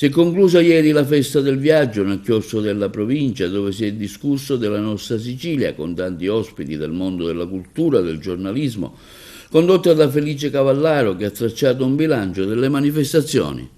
Si è conclusa ieri la festa del viaggio nel chiostro della provincia, dove si è discusso della nostra Sicilia con tanti ospiti del mondo della cultura, del giornalismo, condotta da Felice Cavallaro, che ha tracciato un bilancio delle manifestazioni.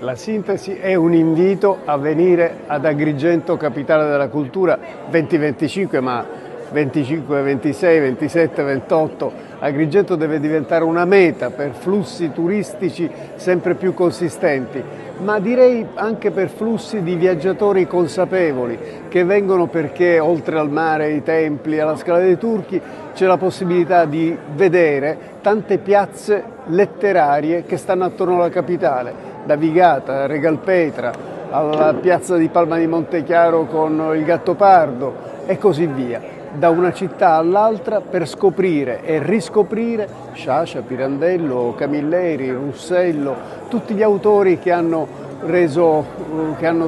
La sintesi è un invito a venire ad Agrigento, capitale della cultura, 2025, ma 25, 26, 27, 28. Agrigento deve diventare una meta per flussi turistici sempre più consistenti, ma direi anche per flussi di viaggiatori consapevoli che vengono perché oltre al mare, ai templi, alla Scala dei Turchi c'è la possibilità di vedere tante piazze letterarie che stanno attorno alla capitale, da Vigata, a Regalpetra, alla piazza di Palma di Montechiaro con il Gattopardo e così via, da una città all'altra per scoprire e riscoprire Sciascia, Pirandello, Camilleri, Russello, tutti gli autori che hanno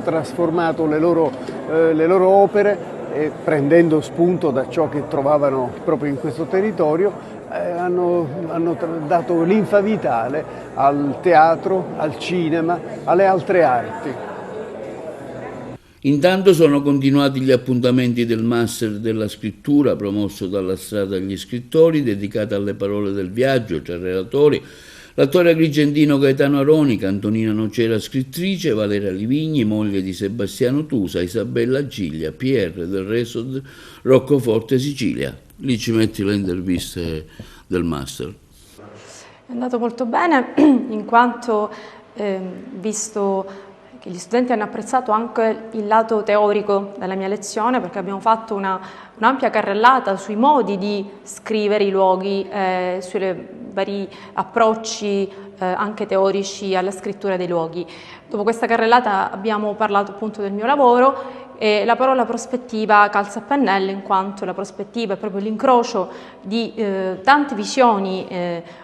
trasformato le loro opere prendendo spunto da ciò che trovavano proprio in questo territorio. Hanno dato linfa vitale al teatro, al cinema, alle altre arti. Intanto sono continuati gli appuntamenti del Master della Scrittura promosso dalla Strada agli Scrittori, dedicato alle parole del viaggio, tra relatori l'attore agrigentino Gaetano Aronica, Antonina Nocera scrittrice, Valeria Livigni, moglie di Sebastiano Tusa, Isabella Giglia, PR del Resod, Roccoforte, Sicilia. Lì ci metti le interviste del Master. È andato molto bene, in quanto visto che gli studenti hanno apprezzato anche il lato teorico della mia lezione, perché abbiamo fatto un'ampia carrellata sui modi di scrivere i luoghi, sui vari approcci anche teorici alla scrittura dei luoghi. Dopo questa carrellata abbiamo parlato appunto del mio lavoro e la parola prospettiva calza a pennello, in quanto la prospettiva è proprio l'incrocio di tante visioni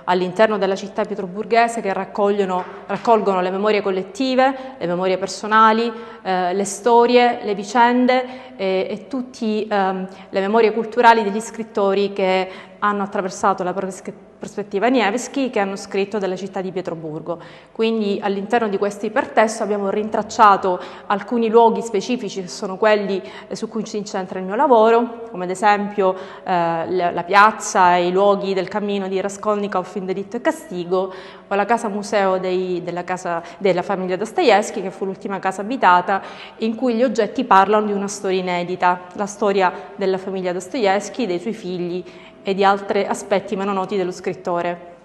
all'interno della città pietroburghese che raccolgono le memorie collettive, le memorie personali, le storie, le vicende e tutte le memorie culturali degli scrittori che hanno attraversato la prospettiva Nevsky, che hanno scritto della città di Pietroburgo. Quindi all'interno di questo ipertesto abbiamo rintracciato alcuni luoghi specifici che sono quelli su cui si incentra il mio lavoro, come ad esempio la piazza e i luoghi del cammino di Raskolnikov in Delitto e Castigo, o la casa museo della famiglia Dostoevsky, che fu l'ultima casa abitata, in cui gli oggetti parlano di una storia inedita, la storia della famiglia Dostoevsky, dei suoi figli e di altri aspetti meno noti dello scrittore.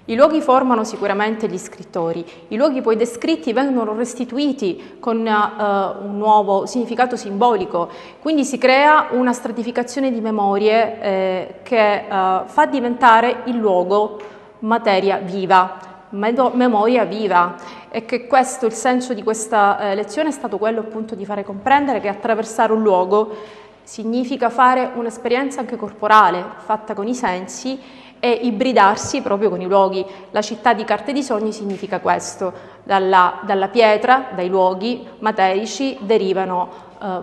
I luoghi formano sicuramente gli scrittori, i luoghi poi descritti vengono restituiti con un nuovo significato simbolico, quindi si crea una stratificazione di memorie che fa diventare il luogo materia viva, memoria viva, e che questo, il senso di questa lezione è stato quello appunto di fare comprendere che attraversare un luogo significa fare un'esperienza anche corporale, fatta con i sensi e ibridarsi proprio con i luoghi. La città di carte di sogni significa questo, dalla pietra, dai luoghi materici derivano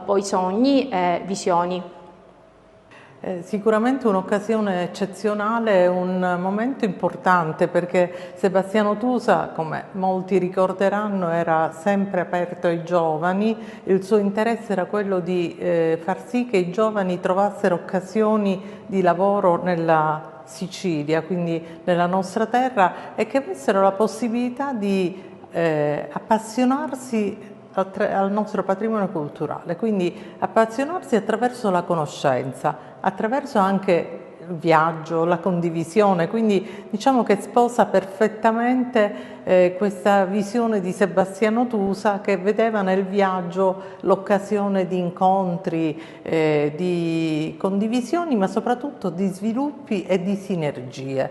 poi sogni e visioni. Sicuramente un'occasione eccezionale, un momento importante, perché Sebastiano Tusa, come molti ricorderanno, era sempre aperto ai giovani. Il suo interesse era quello di far sì che i giovani trovassero occasioni di lavoro nella Sicilia, quindi nella nostra terra, e che avessero la possibilità di appassionarsi al nostro patrimonio culturale, quindi appassionarsi attraverso la conoscenza, attraverso anche il viaggio, la condivisione, quindi diciamo che sposa perfettamente questa visione di Sebastiano Tusa, che vedeva nel viaggio l'occasione di incontri, di condivisioni, ma soprattutto di sviluppi e di sinergie.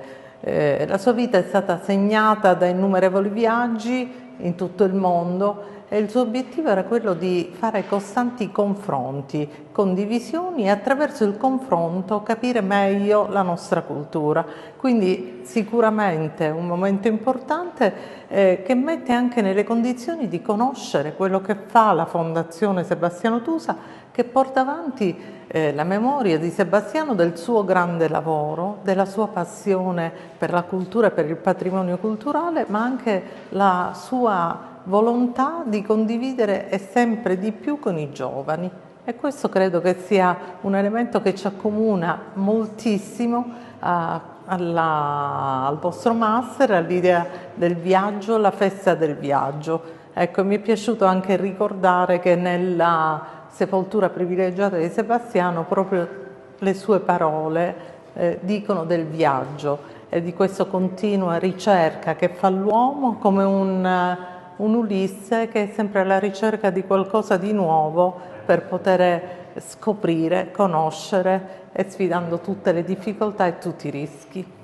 La sua vita è stata segnata da innumerevoli viaggi in tutto il mondo, e il suo obiettivo era quello di fare costanti confronti, condivisioni, e attraverso il confronto capire meglio la nostra cultura. Quindi sicuramente un momento importante che mette anche nelle condizioni di conoscere quello che fa la Fondazione Sebastiano Tusa, che porta avanti la memoria di Sebastiano, del suo grande lavoro, della sua passione per la cultura e per il patrimonio culturale, ma anche la sua volontà di condividere sempre di più con i giovani. E questo credo che sia un elemento che ci accomuna moltissimo al vostro master, all'idea del viaggio, la festa del viaggio. Ecco, mi è piaciuto anche ricordare che nella sepoltura privilegiata di Sebastiano proprio le sue parole dicono del viaggio e di questa continua ricerca che fa l'uomo come un Ulisse che è sempre alla ricerca di qualcosa di nuovo per poter scoprire, conoscere e sfidando tutte le difficoltà e tutti i rischi.